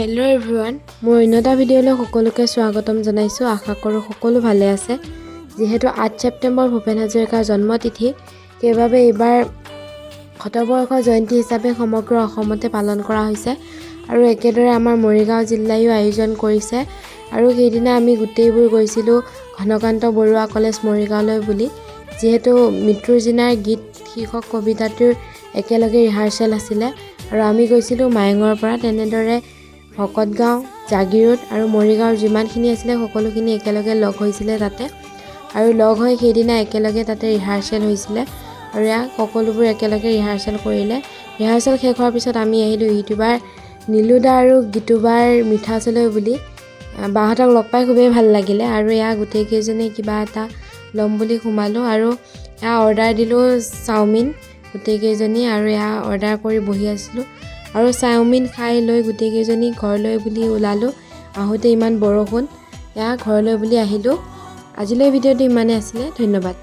Hello' everyone, মোৰ অন্য এটা ভিডিঅ'লৈ সকলোকে স্বাগতম জনাইছোঁ। আশা কৰোঁ সকলো ভালে আছে। যিহেতু 8 ছেপ্টেম্বৰ ভূপেন হাজৰিকাৰ জন্মতিথি, সেইবাবে এইবাৰ শতবৰ্ষ জয়ন্তী হিচাপে সমগ্ৰ অসমতে পালন কৰা হৈছে আৰু একেদৰে আমাৰ মৰিগাঁও জিলায়ো আয়োজন কৰিছে। আৰু সেইদিনা আমি গোটেইবোৰ গৈছিলোঁ ঘনকান্ত বৰুৱা কলেজ মৰিগাঁওলৈ বুলি, যিহেতু মৃত্যুঞ্জয়ৰ গীত শীৰ্ষক কবিতাটোৰ একেলগে ৰিহাৰ্চেল আছিলে আৰু আমি গৈছিলোঁ মায়ঙৰ পৰা। তেনেদৰে ভকতগাঁও, জাগিৰোড আৰু মৰিগাঁৱৰ যিমানখিনি আছিলে সকলোখিনি একেলগে লগ হৈছিলে তাতে, আৰু লগ হৈ সেইদিনা একেলগে তাতে ৰিহাৰ্চেল হৈছিলে আৰু সকলোবোৰ একেলগে ৰিহাৰ্চেল কৰিলে। ৰিহাৰ্চেল শেষ হোৱাৰ পিছত আমি আহিলোঁ ইউটিউবাৰ নীলুদা আৰু গীতুবাৰ মিঠাচলৈ বুলি। বাহঁতক লগ পাই খুবেই ভাল লাগিলে আৰু গোটেইকেইজনে কিবা এটা ল'ম বুলি সোমালোঁ আৰু অৰ্ডাৰ দিলোঁ চাওমিন গোটেইকেইজনী, আৰু অৰ্ডাৰ কৰি বহি আছিলোঁ আৰু চাওমিন খাই লৈ গোটেইকেইজনী ঘৰলৈ বুলি ওলালোঁ। আহোঁতে ইমান বৰষুণ, ঘৰলৈ বুলি আহিলোঁ। আজিলৈ ভিডিঅ'টো ইমানেই আছিলে। ধন্যবাদ।